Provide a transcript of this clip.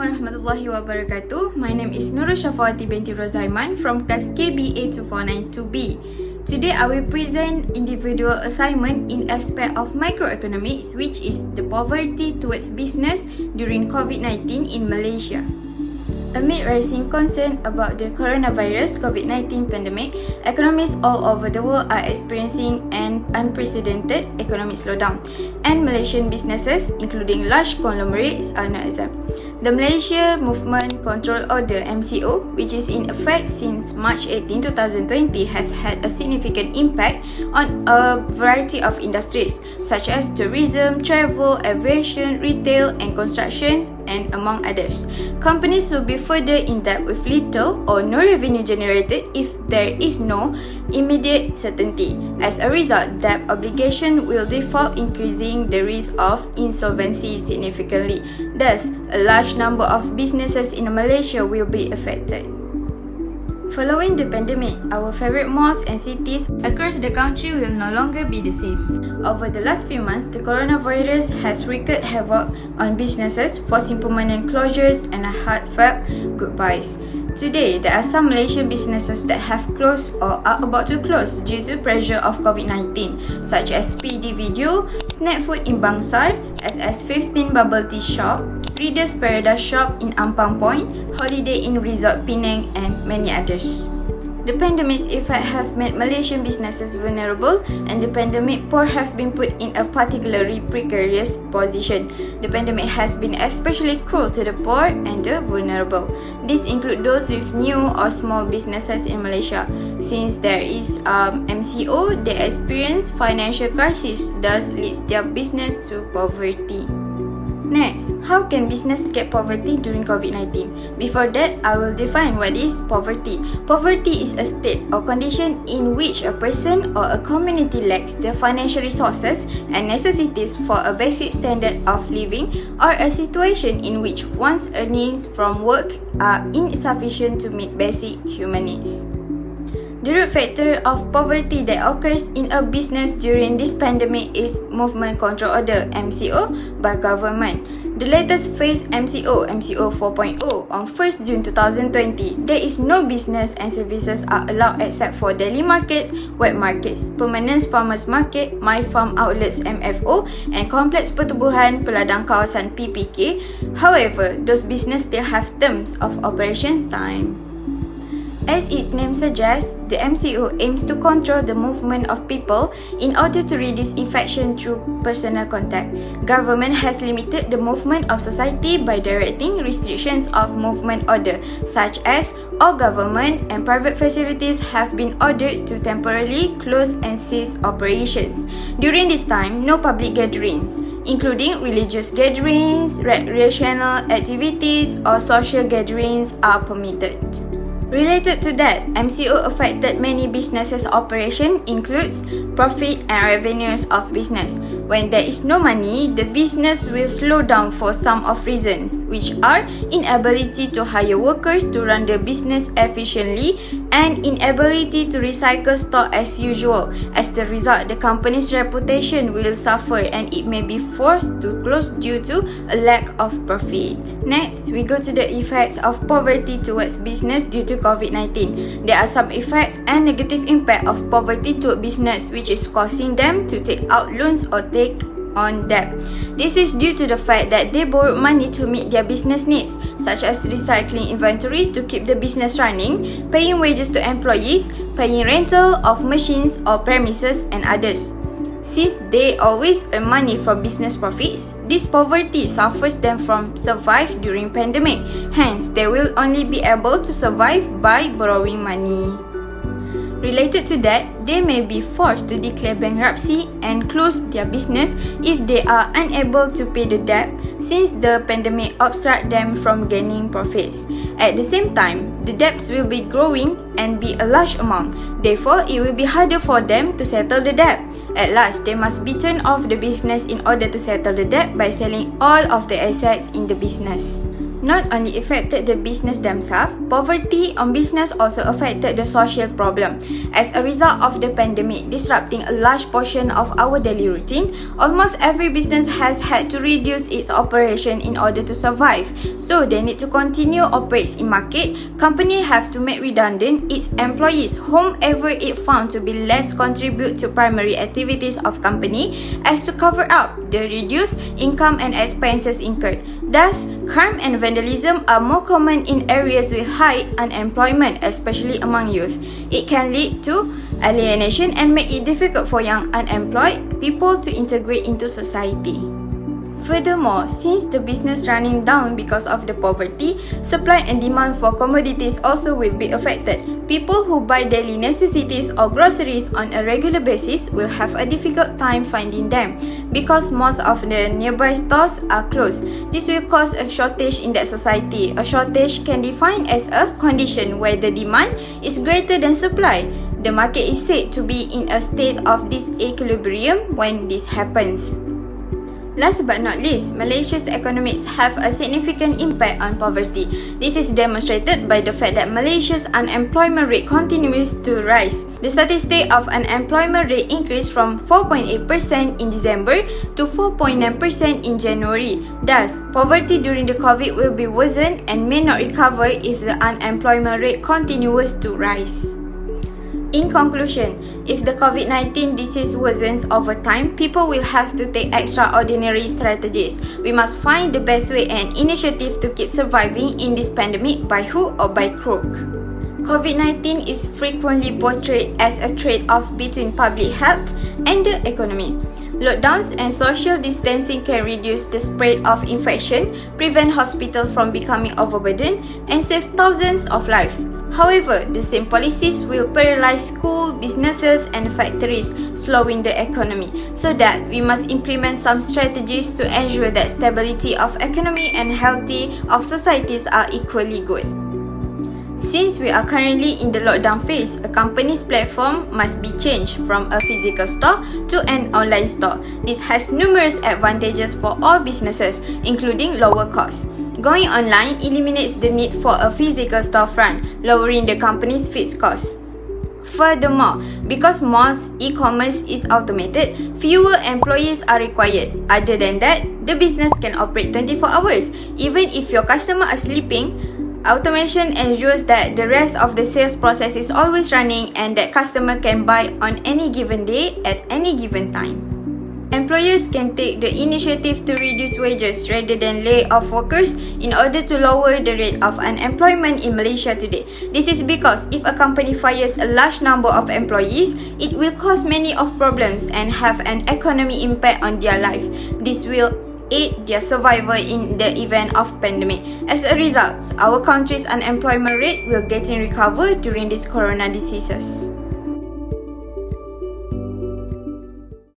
warahmatullahi wabarakatuh. My name is Nurul Shafawati binti Rozaiman from class KBA 2492B. Today I will present individual assignment in aspect of microeconomics, which is the poverty towards business during COVID-19 in Malaysia. Amid rising concern about the coronavirus COVID-19 pandemic, economies all over the world are experiencing an unprecedented economic slowdown, and Malaysian businesses, including large conglomerates, are not exempt. The Malaysia Movement Control Order (MCO), which is in effect since March 18, 2020, has had a significant impact on a variety of industries such as tourism, travel, aviation, retail, and construction, and among others. Companies will be further in debt with little or no revenue generated if there is no immediate certainty. As a result, debt obligation will default, increasing the risk of insolvency significantly. Thus, a large number of businesses in Malaysia will be affected. Following the pandemic, our favorite malls and cities across the country will no longer be the same. Over the last few months, the coronavirus has wreaked havoc on businesses, forcing permanent closures and heartfelt goodbyes. Today, there are some Malaysian businesses that have closed or are about to close due to pressure of COVID-19, such as PD Video, Snack Food in Bangsar, SS15 Bubble Tea Shop, Reader's Paradise Shop in Ampang Point, Holiday Inn Resort Penang, and many others. The pandemic's effect have made Malaysian businesses vulnerable, and the pandemic poor have been put in a particularly precarious position. The pandemic has been especially cruel to the poor and the vulnerable. These include those with new or small businesses in Malaysia. Since there is MCO, they experience financial crisis, thus leads their business to poverty. Next, how can businesses get poverty during COVID-19? Before that, I will define what is poverty. Poverty is a state or condition in which a person or a community lacks the financial resources and necessities for a basic standard of living, or a situation in which one's earnings from work are insufficient to meet basic human needs. The root factor of poverty that occurs in a business during this pandemic is Movement Control Order (MCO) by government. The latest phase MCO 4.0 on 1st June 2020, there is no business and services are allowed except for daily markets, wet markets, permanent farmers market, my farm outlets (MFO), and kompleks pertubuhan peladang kawasan (PPK). However, those business still have terms of operations time. As its name suggests, the MCO aims to control the movement of people in order to reduce infection through personal contact. Government has limited the movement of society by directing restrictions of movement order, such as all government and private facilities have been ordered to temporarily close and cease operations. During this time, no public gatherings, including religious gatherings, recreational activities, or social gatherings are permitted. Related to that, MCO affected many businesses' operation includes profit and revenues of business. When there is no money, the business will slow down for some of reasons, which are inability to hire workers to run the business efficiently and inability to recycle stock as usual. As the result, the company's reputation will suffer and it may be forced to close due to a lack of profit. Next, we go to the effects of poverty towards business due to COVID-19. There are some effects and negative impact of poverty to business, which is causing them to take out loans or take on debt. This is due to the fact that they borrowed money to meet their business needs, such as recycling inventories to keep the business running, paying wages to employees, paying rental of machines or premises, and others. Since they always earn money from business profits, this poverty suffers them from survive during pandemic. Hence, they will only be able to survive by borrowing money. Related to that, they may be forced to declare bankruptcy and close their business if they are unable to pay the debt, since the pandemic obstructs them from gaining profits. At the same time, the debts will be growing and be a large amount. Therefore, it will be harder for them to settle the debt. At last, they must be turned off the business in order to settle the debt by selling all of the assets in the business. not only affected the business themselves, poverty on business also affected the social problem. As a result of the pandemic disrupting a large portion of our daily routine, almost every business has had to reduce its operation in order to survive. So they need to continue operates in market. Company have to make redundant its employees whomever it found to be less contribute to primary activities of company as to cover up the reduced income and expenses incurred. Thus, crime and vandalism are more common in areas with high unemployment, especially among youth. It can lead to alienation and make it difficult for young unemployed people to integrate into society. Furthermore, since the business running down because of the poverty, supply and demand for commodities also will be affected. People who buy daily necessities or groceries on a regular basis will have a difficult time finding them because most of the nearby stores are closed. This will cause a shortage in that society. A shortage can be defined as a condition where the demand is greater than supply. The market is said to be in a state of disequilibrium when this happens. Last but not least, Malaysia's economics have a significant impact on poverty. This is demonstrated by the fact that Malaysia's unemployment rate continues to rise. The statistic of unemployment rate increased from 4.8% in December to 4.9% in January. Thus, poverty during the COVID will be worsened and may not recover if the unemployment rate continues to rise. In conclusion, if the COVID-19 disease worsens over time, people will have to take extraordinary strategies. We must find the best way and initiative to keep surviving in this pandemic by hook or by crook. COVID-19 is frequently portrayed as a trade-off between public health and the economy. Lockdowns and social distancing can reduce the spread of infection, prevent hospitals from becoming overburdened, and save thousands of lives. However, the same policies will paralyze schools, businesses and factories, slowing the economy. So that we must implement some strategies to ensure that stability of economy and healthy of societies are equally good. Since we are currently in the lockdown phase, a company's platform must be changed from a physical store to an online store. This has numerous advantages for all businesses, including lower costs. Going online eliminates the need for a physical storefront, lowering the company's fixed costs. Furthermore, because most e-commerce is automated, fewer employees are required. Other than that, the business can operate 24 hours. Even if your customers are sleeping, automation ensures that the rest of the sales process is always running and that customer can buy on any given day at any given time. Employers can take the initiative to reduce wages rather than lay off workers in order to lower the rate of unemployment in Malaysia today. This is because if a company fires a large number of employees, it will cause many of problems and have an economic impact on their life. This will aid their survival in the event of pandemic. As a result, our country's unemployment rate will getting recovered during these corona diseases.